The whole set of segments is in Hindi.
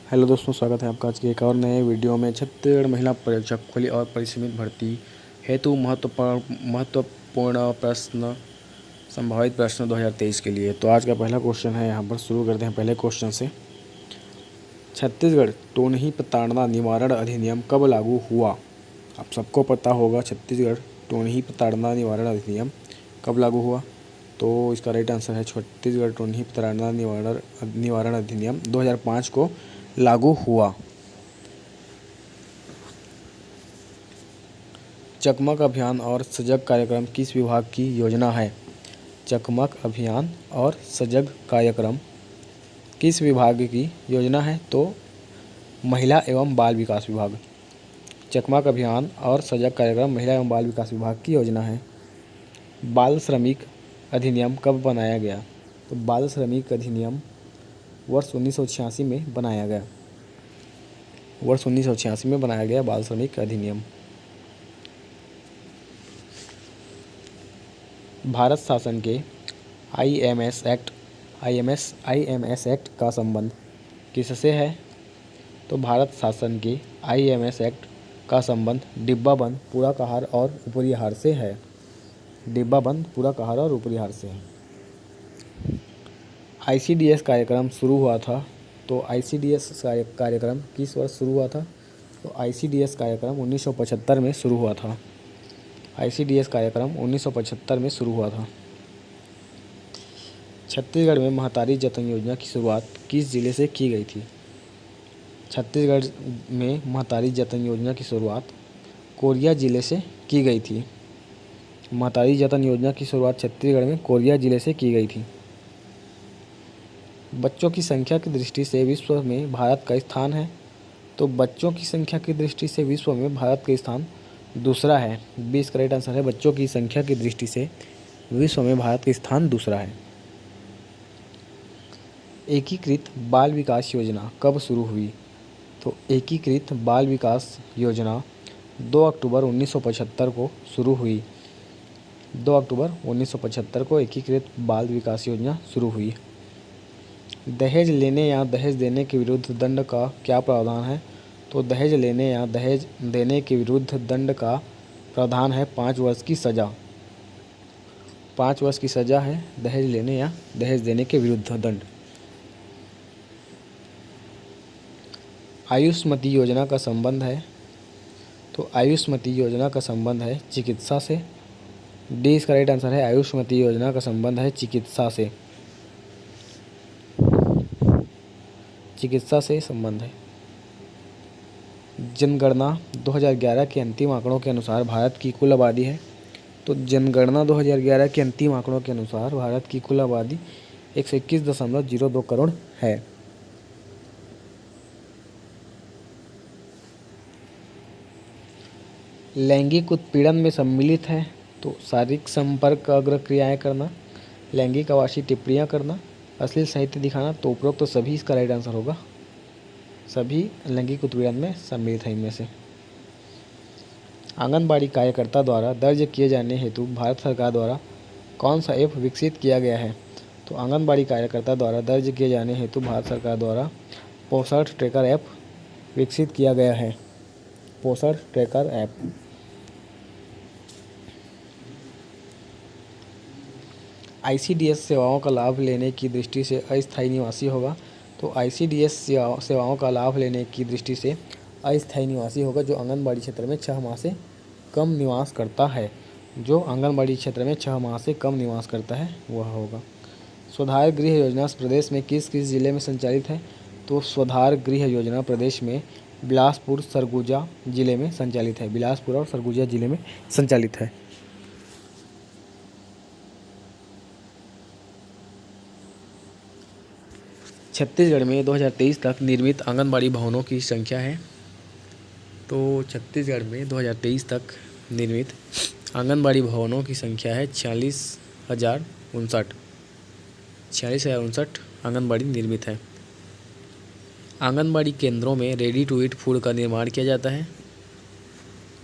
हेलो दोस्तों, स्वागत है आपका आज के एक और नए वीडियो में। छत्तीसगढ़ महिला पर्यवेक्षक खुली और परिसीमित भर्ती हेतु महत्वपूर्ण प्रश्न, संभावित प्रश्न 2023 के लिए। तो आज का पहला क्वेश्चन है, यहाँ पर शुरू करते हैं पहले क्वेश्चन से। छत्तीसगढ़ टोनही प्रताड़ना निवारण अधिनियम कब लागू हुआ? आप सबको पता होगा छत्तीसगढ़ टोनही प्रताड़ना निवारण अधिनियम कब लागू हुआ। तो इसका राइट आंसर है छत्तीसगढ़ टोनही प्रताड़ना निवारण अधिनियम 2005 को लागू हुआ। चकमक अभियान और सजग कार्यक्रम किस विभाग की योजना है? चकमक अभियान और सजग कार्यक्रम किस विभाग की योजना है? तो महिला एवं बाल विकास विभाग। चकमक अभियान और सजग कार्यक्रम महिला एवं बाल विकास विभाग की योजना है। बाल श्रमिक अधिनियम कब बनाया गया? तो बाल श्रमिक अधिनियम वर्ष 1986 में बनाया गया। वर्ष 1986 में बनाया गया बाल श्रमिक अधिनियम। भारत शासन के आईएमएस एक्ट का संबंध किससे है? तो भारत शासन के आईएमएस एक्ट का संबंध डिब्बाबंद, पूरक आहार और ऊपरी आहार से है। डिब्बाबंद, पूरक आहार और ऊपरी आहार से है। आईसीडीएस कार्यक्रम शुरू हुआ था। तो आईसीडीएस कार्यक्रम किस वर्ष शुरू हुआ था? तो आईसीडीएस कार्यक्रम 1975 में शुरू हुआ था। आईसीडीएस कार्यक्रम 1975 में शुरू हुआ था। छत्तीसगढ़ में महतारी जतन योजना की शुरुआत किस जिले से की गई थी? छत्तीसगढ़ में महतारी जतन योजना की शुरुआत कोरिया जिले से की गई थी। महतारी जतन योजना की शुरुआत छत्तीसगढ़ में कोरिया जिले से की गई थी। बच्चों की संख्या की दृष्टि से विश्व में भारत का स्थान है। तो बच्चों की संख्या की दृष्टि से विश्व में भारत का स्थान दूसरा है। 20 का राइट आंसर है। बच्चों की संख्या की दृष्टि से विश्व में भारत का स्थान दूसरा है। एकीकृत बाल विकास योजना कब शुरू हुई? तो एकीकृत बाल विकास योजना 2 अक्टूबर 1975 को शुरू हुई। 2 अक्टूबर 1975 को एकीकृत बाल विकास योजना शुरू हुई। दहेज लेने या दहेज देने के विरुद्ध दंड का क्या प्रावधान है? तो दहेज लेने या दहेज देने के विरुद्ध दंड का प्रावधान है 5 वर्ष की सज़ा। 5 वर्ष की सज़ा है दहेज लेने या दहेज देने के विरुद्ध दंड। आयुष्मती योजना का संबंध है। तो आयुष्मती योजना का संबंध है चिकित्सा से। डी इसका राइट आंसर है। आयुष्मती योजना का संबंध है चिकित्सा से। चिकित्सा से संबंध है। जनगणना 2011 के अंतिम आंकड़ों के अनुसार भारत की कुल आबादी है। तो जनगणना 2011 के अंतिम आंकड़ों के अनुसार भारत की कुल आबादी 121.02 करोड़ है। लैंगिक उत्पीड़न में सम्मिलित है। तो शारीरिक संपर्क, अग्र क्रियाएँ करना, लैंगिक आवासी टिप्पणियाँ करना, अश्लील साहित्य दिखाना। तो उपरोक्त तो सभी इसका राइट आंसर होगा। सभी लैंगिक उत्पीड़न में सम्मिलित है इनमें से। आंगनबाड़ी कार्यकर्ता द्वारा दर्ज किए जाने हेतु भारत सरकार द्वारा कौन सा ऐप विकसित किया गया है? तो आंगनबाड़ी कार्यकर्ता द्वारा दर्ज किए जाने हेतु भारत सरकार द्वारा पोषण ट्रैकर ऐप विकसित किया गया है। पोषण ट्रैकर ऐप। आईसीडीएस सेवाओं का लाभ लेने की दृष्टि से अस्थायी निवासी होगा। तो आईसीडीएस सेवाओं का लाभ लेने की दृष्टि से अस्थायी निवासी होगा जो आंगनबाड़ी क्षेत्र में 6 माह से कम निवास करता है। जो आंगनबाड़ी क्षेत्र में 6 माह से कम निवास करता है वह होगा। स्वधार गृह योजना प्रदेश में किस किस जिले में संचालित है? तो स्वधार गृह योजना प्रदेश में बिलासपुर, सरगुजा जिले में संचालित है। बिलासपुर और सरगुजा जिले में संचालित है। छत्तीसगढ़ में 2023 तक निर्मित आंगनबाड़ी भवनों की संख्या है। तो छत्तीसगढ़ में 2023 तक निर्मित आंगनबाड़ी भवनों की संख्या है 46,059। 46,059 आंगनबाड़ी निर्मित है। आंगनबाड़ी केंद्रों में रेडी टू ईट फूड का निर्माण किया जाता है।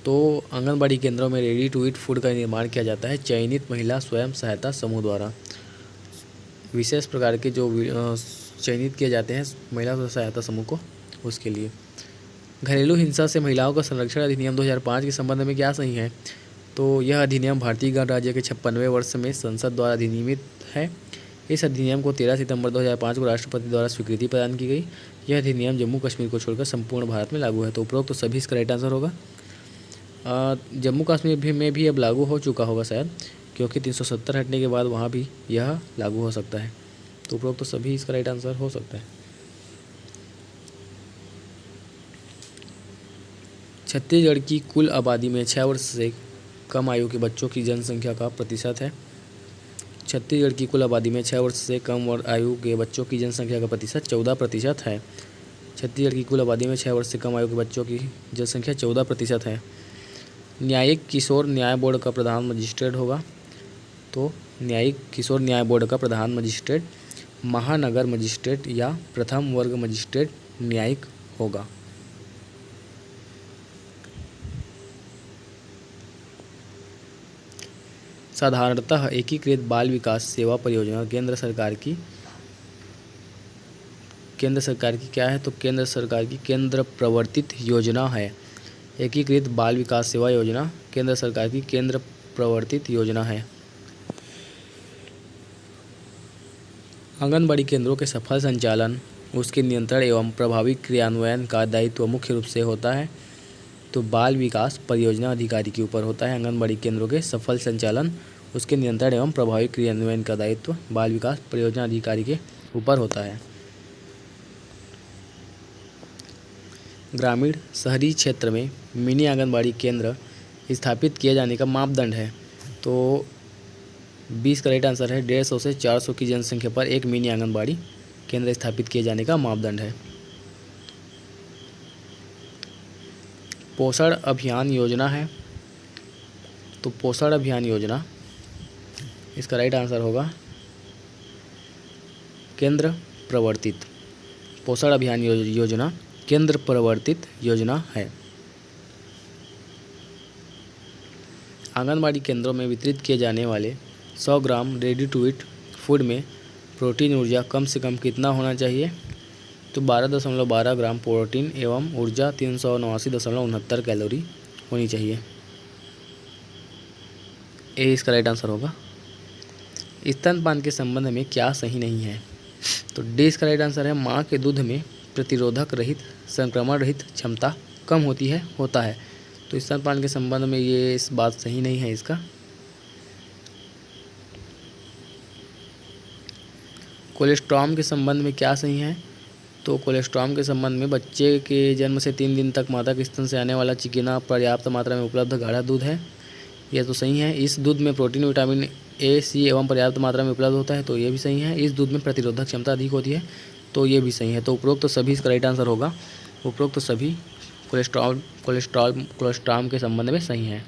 तो आंगनबाड़ी केंद्रों में रेडी टू ईट फूड का निर्माण किया जाता है चयनित महिला स्वयं सहायता समूह द्वारा। विशेष प्रकार के जो चयनित किए जाते हैं महिला स्व सहायता समूह को, उसके लिए। घरेलू हिंसा से महिलाओं का संरक्षण अधिनियम 2005 के संबंध में क्या सही है? तो यह अधिनियम भारतीय गणराज्य के 56वें वर्ष में संसद द्वारा अधिनियमित है। इस अधिनियम को 13 सितंबर 2005 को राष्ट्रपति द्वारा स्वीकृति प्रदान की गई। यह अधिनियम जम्मू कश्मीर को छोड़कर संपूर्ण भारत में लागू है। तो उपरोक्त तो सभी इसका राइट आंसर होगा। जम्मू कश्मीर में भी अब लागू हो चुका होगा शायद, क्योंकि 370 हटने के बाद वहाँ भी यह लागू हो सकता है। तो उपरोक्त तो सभी इसका राइट आंसर हो सकता है। छत्तीसगढ़ की कुल आबादी में 6 वर्ष से कम आयु के बच्चों की जनसंख्या का प्रतिशत है। छत्तीसगढ़ की कुल आबादी में 6 वर्ष से कम आयु के बच्चों की जनसंख्या का प्रतिशत 14% है। छत्तीसगढ़ की कुल आबादी में 6 वर्ष से कम आयु के बच्चों की जनसंख्या 14% है। न्यायिक किशोर न्याय बोर्ड का प्रधान मजिस्ट्रेट होगा। तो न्यायिक किशोर न्याय बोर्ड का प्रधान मजिस्ट्रेट महानगर मजिस्ट्रेट या प्रथम वर्ग मजिस्ट्रेट न्यायिक होगा। साधारणतः एकीकृत बाल विकास सेवा परियोजना केंद्र सरकार की क्या है? तो केंद्र सरकार की केंद्र प्रवर्तित योजना है। एकीकृत बाल विकास सेवा योजना केंद्र सरकार की केंद्र प्रवर्तित योजना है। आंगनबाड़ी केंद्रों के सफल संचालन, उसके नियंत्रण एवं प्रभावी क्रियान्वयन का दायित्व मुख्य रूप से होता है तो बाल विकास परियोजना अधिकारी के ऊपर होता है। आंगनबाड़ी केंद्रों के सफल संचालन, उसके नियंत्रण एवं प्रभावी क्रियान्वयन का दायित्व बाल विकास परियोजना अधिकारी के ऊपर होता है। ग्रामीण शहरी क्षेत्र में मिनी आंगनबाड़ी केंद्र स्थापित किए जाने का मापदंड है। तो 20 का राइट आंसर है। 150 से 400 की जनसंख्या पर एक मिनी आंगनबाड़ी केंद्र स्थापित किए जाने का मापदंड है। पोषण अभियान योजना है। तो पोषण अभियान योजना इसका राइट आंसर होगा केंद्र प्रवर्तित। पोषण अभियान योजना केंद्र प्रवर्तित योजना है। आंगनबाड़ी केंद्रों में वितरित किए जाने वाले 100 ग्राम रेडी टू ईट फूड में प्रोटीन ऊर्जा कम से कम कितना होना चाहिए? तो 12.12 ग्राम प्रोटीन एवं ऊर्जा 379.69 कैलोरी होनी चाहिए। ये इसका राइट आंसर होगा। स्तनपान के संबंध में क्या सही नहीं है? तो डी इसका राइट आंसर है। माँ के दूध में प्रतिरोधक रहित संक्रमण रहित क्षमता कम होता है। तो स्तनपान के संबंध में ये इस बात सही नहीं है इसका। कोलेस्ट्रॉम के संबंध में क्या सही है? तो कोलेस्ट्रॉम के संबंध में बच्चे के जन्म से 3 दिन तक माता के स्तन से आने वाला चिकिना पर्याप्त मात्रा में उपलब्ध गाढ़ा दूध है। यह तो सही है। इस दूध में प्रोटीन, विटामिन ए, सी एवं पर्याप्त मात्रा में उपलब्ध होता है। तो ये भी सही है। इस दूध में प्रतिरोधक क्षमता अधिक होती है। तो ये भी सही है। तो उपरोक्त तो सभी इसका राइट आंसर होगा। उपरोक्त तो सभी कोलेस्ट्रॉम के संबंध में सही है।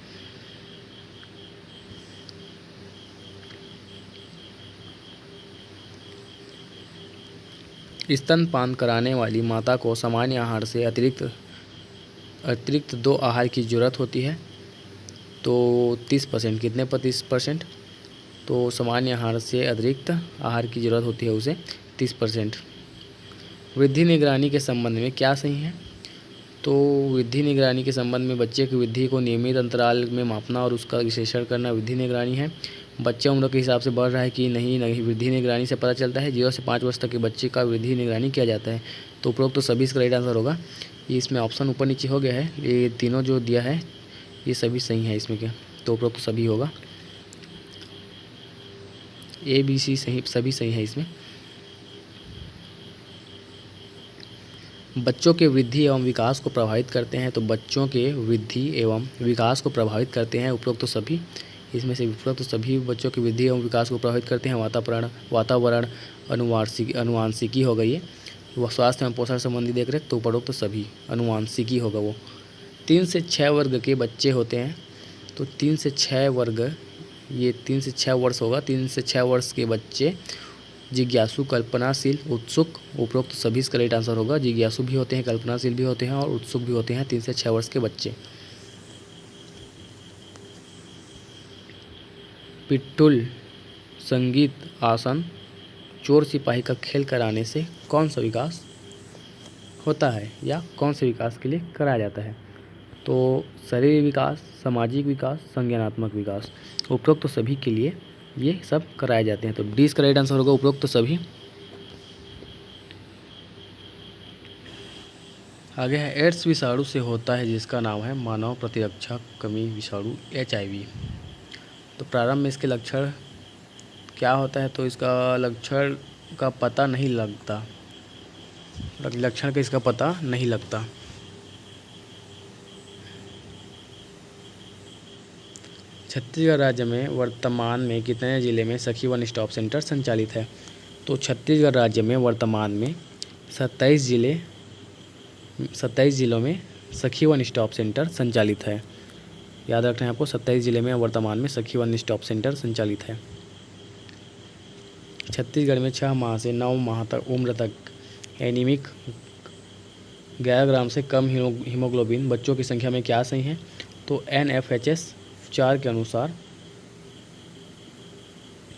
स्तनपान कराने वाली माता को सामान्य आहार से अतिरिक्त 2 आहार की जरूरत होती है। तो 30%, कितने 30%? तो सामान्य आहार से अतिरिक्त आहार की जरूरत होती है उसे 30%। वृद्धि निगरानी के संबंध में क्या सही है? तो वृद्धि निगरानी के संबंध में बच्चे की वृद्धि को नियमित अंतराल में मापना और उसका विश्लेषण करना वृद्धि निगरानी है। बच्चा उम्र के हिसाब से बढ़ रहा है कि नहीं, वृद्धि निगरानी से पता चलता है। 0 से 5 वर्ष तक के बच्चे का वृद्धि निगरानी किया जाता है। तो उपरोक्त तो सभी इसका राइट आंसर होगा। ये इसमें ऑप्शन ऊपर नीचे हो गया है, ये तीनों जो दिया है ये सभी सही है इसमें क्या? तो उपरोक्त तो सभी होगा। ए बी सी सभी सही है इसमें। बच्चों के वृद्धि एवं विकास को प्रभावित करते हैं। तो बच्चों के वृद्धि एवं विकास को प्रभावित करते हैं उपरोक्त तो सभी। इसमें से उपरोक्त तो सभी बच्चों की वृद्धि एवं विकास को प्रभावित करते हैं। वातावरण अनुवांशिकी हो गई है। वह स्वास्थ्य एवं पोषण संबंधी देख रहे तो उपरोक्त तो सभी अनुवांशिकी होगा वो। 3 से 6 वर्ग के बच्चे होते हैं। तो 3 से 6 वर्ग, ये 3 से 6 वर्ष होगा। 3 से 6 वर्ष के बच्चे जिज्ञासु, कल्पनाशील, उत्सुक, उपरोक्त सभी इसका राइट आंसर होगा। जिज्ञासु भी होते हैं, कल्पनाशील भी होते हैं और उत्सुक भी होते हैं 3 से 6 वर्ष के बच्चे। पिट्ठूल, संगीत, आसन, चोर सिपाही का खेल कराने से कौन सा विकास होता है या कौन से विकास के लिए कराया जाता है? तो शरीर विकास, सामाजिक विकास, संज्ञानात्मक विकास, उपरोक्त तो सभी के लिए ये सब कराए जाते हैं। तो डी इसका राइट आंसर होगा उपरोक्त तो सभी। आगे है एड्स विषाणु से होता है जिसका नाम है मानव प्रतिरक्षा कमी विषाणु HIV। तो प्रारंभ में इसके लक्षण क्या होता है? तो इसका लक्षण का पता नहीं लगता, लक्षण का इसका पता नहीं लगता। छत्तीसगढ़ राज्य में वर्तमान में कितने जिले में सखी वन स्टॉप सेंटर संचालित है? तो छत्तीसगढ़ राज्य में वर्तमान में 27 जिलों में सखी वन स्टॉप सेंटर संचालित है। याद रखना है आपको, 27 जिले में वर्तमान में सखी वन स्टॉप सेंटर संचालित है। छत्तीसगढ़ में 6 माह से 9 माह तक उम्र तक एनीमिक 11 ग्राम से कम हीमोग्लोबिन बच्चों की संख्या में क्या सही है? तो NFHS 4 के अनुसार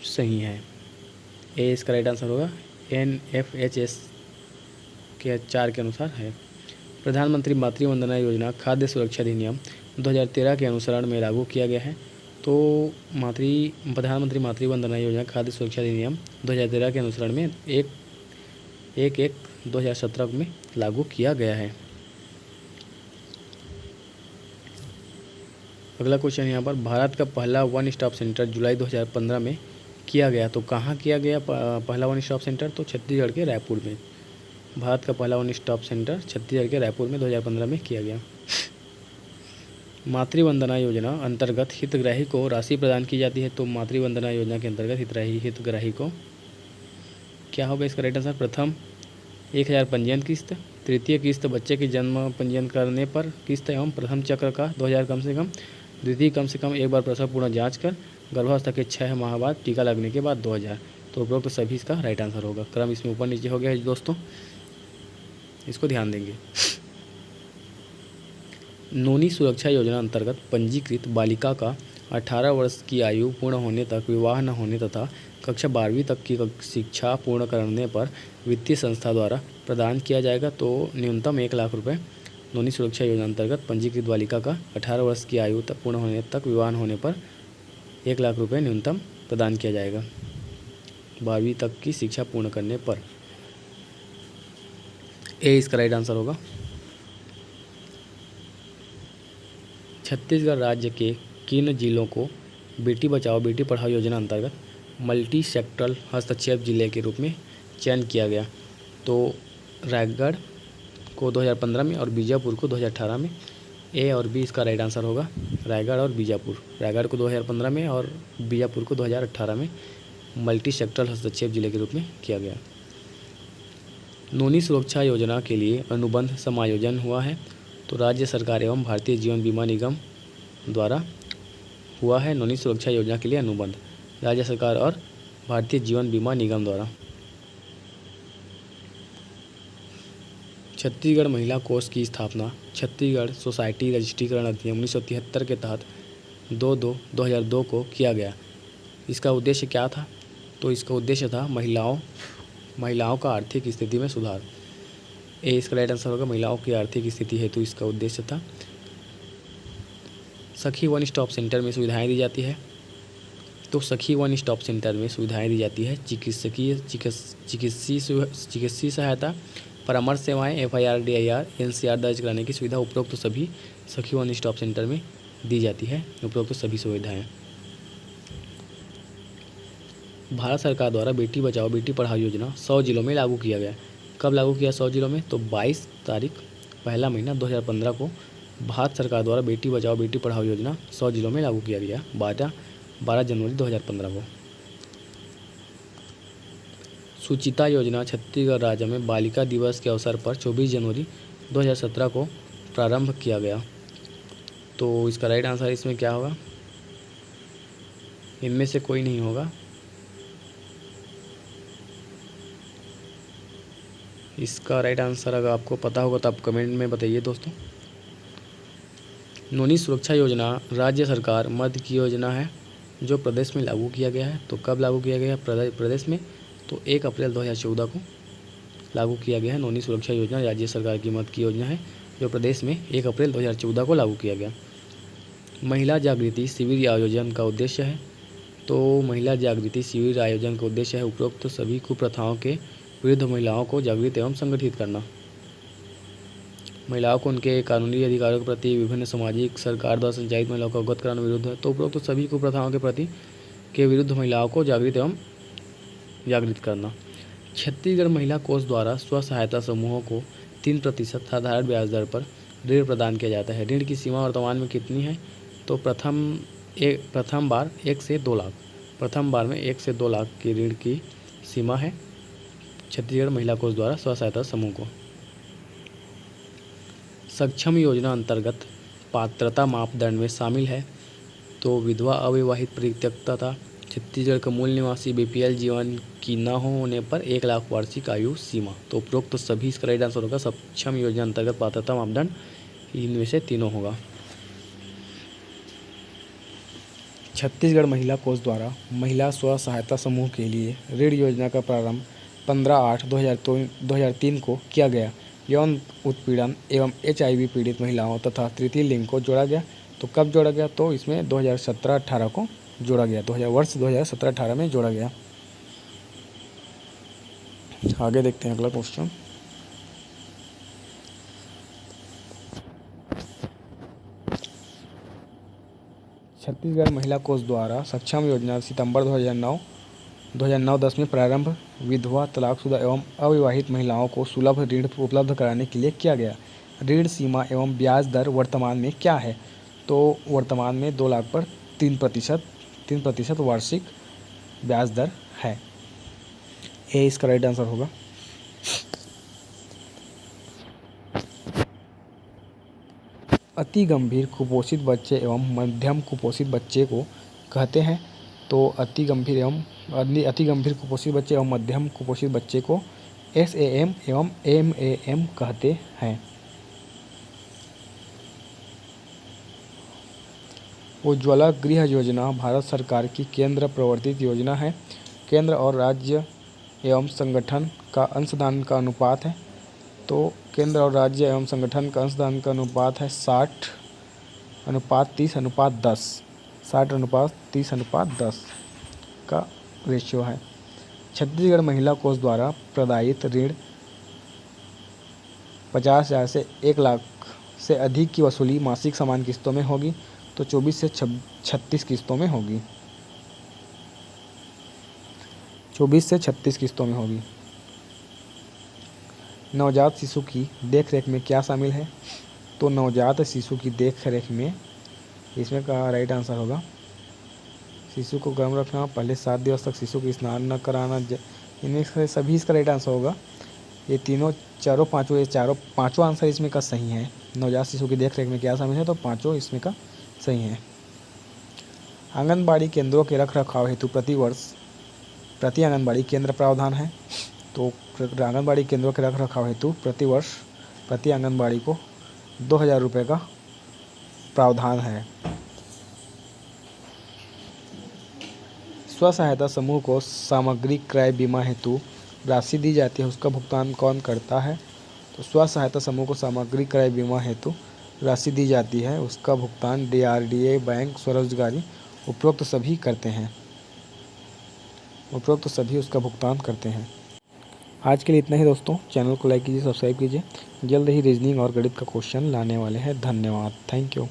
सही है। ए इसका राइट आंसर होगा, NFHS के 4 के अनुसार है। प्रधानमंत्री मातृ वंदना योजना खाद्य सुरक्षा अधिनियम 2013 के अनुसरण में लागू किया गया है। तो प्रधानमंत्री मातृ वंदना योजना खाद्य सुरक्षा अधिनियम 2013 के अनुसरण में 1/1/2017 में लागू किया गया है। अगला क्वेश्चन यहाँ पर, भारत का पहला वन स्टॉप सेंटर जुलाई 2015 में किया गया। तो कहाँ किया गया पहला वन स्टॉप सेंटर? तो छत्तीसगढ़ के रायपुर में। भारत का पहला वन स्टॉप सेंटर छत्तीसगढ़ के रायपुर में 2015 में किया गया। मातृ वंदना योजना अंतर्गत हितग्राही को राशि प्रदान की जाती है। तो मातृ वंदना योजना के अंतर्गत हितग्राही को क्या होगा इसका राइट आंसर? प्रथम 1000 पंजीयन किस्त, तृतीय किस्त बच्चे के जन्म पंजीयन करने पर किस्त एवं प्रथम चक्र का 2000 कम से कम, द्वितीय कम से कम एक बार प्रसव पूर्ण जांच कर गर्भावस्था के 6 माह बाद टीका लगने के बाद 2000। तो उपरोक्त सभी इसका राइट आंसर होगा। क्रम इसमें ऊपर नीचे हो गया है दोस्तों, इसको ध्यान देंगे। नोनी सुरक्षा योजना अंतर्गत पंजीकृत बालिका का 18 वर्ष की आयु पूर्ण होने तक विवाह न होने तथा कक्षा 12वीं तक की शिक्षा पूर्ण करने पर वित्तीय संस्था द्वारा प्रदान किया जाएगा। तो न्यूनतम 1 लाख रुपये नोनी सुरक्षा योजना अंतर्गत पंजीकृत बालिका का 18 वर्ष की आयु तक पूर्ण होने तक विवाह होने पर 1 लाख रुपये न्यूनतम प्रदान किया जाएगा 12वीं तक की शिक्षा पूर्ण करने पर। ए इसका राइट आंसर होगा। छत्तीसगढ़ राज्य के किन जिलों को बेटी बचाओ बेटी पढ़ाओ योजना अंतर्गत मल्टी सेक्टरल हस्तक्षेप जिले के रूप में चयन किया गया? तो रायगढ़ को 2015 में और बीजापुर को 2018 में। ए और बी इसका राइट आंसर होगा, रायगढ़ और बीजापुर। रायगढ़ को 2015 में और बीजापुर को 2018 में मल्टी सेक्टरल हस्तक्षेप जिले के रूप में किया गया। नोनी सुरक्षा योजना के लिए अनुबंध समायोजन हुआ है। तो राज्य सरकार एवं भारतीय जीवन बीमा निगम द्वारा हुआ है नोनी सुरक्षा योजना के लिए अनुबंध, राज्य सरकार और भारतीय जीवन बीमा निगम द्वारा। छत्तीसगढ़ महिला कोष की स्थापना छत्तीसगढ़ सोसाइटी रजिस्ट्रीकरण अधिनियम 1973 के तहत 2/2/2002 को किया गया। इसका उद्देश्य क्या था? तो इसका उद्देश्य था महिलाओं का आर्थिक स्थिति में सुधार। ए इसका राइट आंसर होगा, महिलाओं की आर्थिक स्थिति हेतु इसका उद्देश्य था। सखी वन स्टॉप सेंटर में सुविधाएं दी जाती है। तो सखी वन स्टॉप सेंटर में सुविधाएं दी जाती है चिकित्सीय सहायता, परामर्श सेवाएं, FIR DIR NCR दर्ज कराने की सुविधा उपरोक्त तो सभी सखी वन स्टॉप सेंटर में दी जाती है। उपरोक्त तो सभी सुविधाएं। भारत सरकार द्वारा बेटी बचाओ बेटी पढ़ाओ योजना 100 जिलों में लागू किया गया। कब लागू किया 100 जिलों में? तो 22 तारीख पहला महीना 2015 को भारत सरकार द्वारा बेटी बचाओ बेटी पढ़ाओ योजना 100 जिलों में लागू किया गया 12 जनवरी 2015 को। सुचिता योजना छत्तीसगढ़ राज्य में बालिका दिवस के अवसर पर 24 जनवरी 2017 को प्रारंभ किया गया। तो इसका राइट आंसर इसमें क्या होगा? इनमें से कोई नहीं होगा। इसका राइट आंसर अगर आपको पता होगा तो आप कमेंट में बताइए दोस्तों। नोनी सुरक्षा योजना राज्य सरकार मध्य की योजना है जो प्रदेश में लागू किया गया है। तो कब लागू किया गया प्रदेश में? तो 1 अप्रैल 2014 को लागू किया गया है। नौनी सुरक्षा योजना राज्य सरकार की मदद की योजना है जो प्रदेश में 1 अप्रैल 2014 को लागू किया गया। महिला जागृति शिविर आयोजन का उद्देश्य है। तो महिला जागृति शिविर आयोजन का उद्देश्य है उपरोक्त सभी कुप्रथाओं के विरुद्ध महिलाओं को जागृत एवं संगठित करना। महिलाओं को उनके कानूनी अधिकारों के प्रति विभिन्न सामाजिक सरकार द्वारा संचालित महिलाओं को अवगत कराना विरुद्ध है। तो उपरोक्त सभी कुप्रथाओं के विरुद्ध महिलाओं को जागृत एवं जागृत करना। छत्तीसगढ़ महिला कोष द्वारा स्व सहायता समूहों को 3% साधारण ब्याज दर पर ऋण प्रदान किया जाता है। ऋण की सीमा वर्तमान में कितनी है? तो प्रथम बार 1 से 2 लाख, प्रथम बार में 1 से 2 लाख की ऋण की सीमा है छत्तीसगढ़ महिला कोष द्वारा स्व सहायता समूह को। सक्षम योजना अंतर्गत पात्रता मापदंड में शामिल है। तो विधवा, अविवाहित, परित्यक्ता तथा छत्तीसगढ़ का मूल निवासी BPL जीवन की न होने पर 1 लाख वार्षिक आयु सीमा। तो उपरोक्त तो सभी इसका राइट आंसर होगा। सक्षम योजना अंतर्गत पात्रता मापदंड इनमें से तीनों होगा। छत्तीसगढ़ महिला कोष द्वारा महिला स्व सहायता समूह के लिए ऋण योजना का प्रारंभ 15/8/2003 को किया गया। यौन उत्पीड़न एवं HIV पीड़ित महिलाओं तथा तृतीय लिंग को जोड़ा गया। तो कब जोड़ा गया? तो इसमें 2017-18 को जोड़ा गया। 2017-18 में जोड़ा गया। आगे देखते हैं अगला क्वेश्चन। छत्तीसगढ़ महिला कोष द्वारा सक्षम योजना सितंबर 2009-10 में प्रारंभ विधवा, तलाकशुदा एवं अविवाहित महिलाओं को सुलभ ऋण उपलब्ध कराने के लिए किया गया। ऋण सीमा एवं ब्याज दर वर्तमान में क्या है? तो वर्तमान में 2 लाख पर 3% वार्षिक ब्याज दर है। ए इसका राइट आंसर होगा। अति गंभीर कुपोषित बच्चे एवं मध्यम कुपोषित बच्चे को कहते हैं। तो अति गंभीर कुपोषित बच्चे एवं मध्यम कुपोषित बच्चे को SAM एवं MAM कहते हैं। उज्ज्वला गृह योजना भारत सरकार की केंद्र प्रवर्तित योजना है। केंद्र और राज्य एवं संगठन का अंशदान का अनुपात है। तो केंद्र और राज्य एवं संगठन का अंशदान का अनुपात है 60:30:10। 60:30:10 का रेशियो है। छत्तीसगढ़ महिला कोष द्वारा प्रदायित ऋण 50,000 से 1 लाख से अधिक की वसूली मासिक समान किस्तों में होगी। तो 24 से 36 किस्तों में होगी। 24 से 36 किस्तों में होगी। नवजात शिशु की देखरेख में क्या शामिल है? तो नवजात शिशु की देखरेख में इसमें का राइट आंसर होगा शिशु को गर्म रखना, पहले 7 दिवस तक शिशु को स्नान न कराना। इनमें से सभी इसका राइट आंसर होगा। ये पाँचों आंसर इसमें का सही है। नवजात शिशु की देखरेख में क्या शामिल है? तो पाँचों इसमें का सही है। आंगनबाड़ी केंद्रों के रखरखाव हेतु प्रति आंगनबाड़ी केंद्र प्रावधान है। तो आंगनबाड़ी केंद्रों के रखरखाव हेतु प्रतिवर्ष प्रति आंगनबाड़ी को 2,000 रुपये का प्रावधान है। स्व सहायता समूह को सामग्री क्रय बीमा हेतु राशि दी जाती है, उसका भुगतान कौन करता है? तो स्व सहायता समूह को सामग्री क्रय बीमा हेतु राशि दी जाती है, उसका भुगतान DRDA, बैंक, स्वरोजगारी उपरोक्त सभी करते हैं। उपरोक्त सभी उसका भुगतान करते हैं। आज के लिए इतना ही दोस्तों। चैनल को लाइक कीजिए, सब्सक्राइब कीजिए। जल्द ही रीजनिंग और गणित का क्वेश्चन लाने वाले हैं। धन्यवाद। Thank you.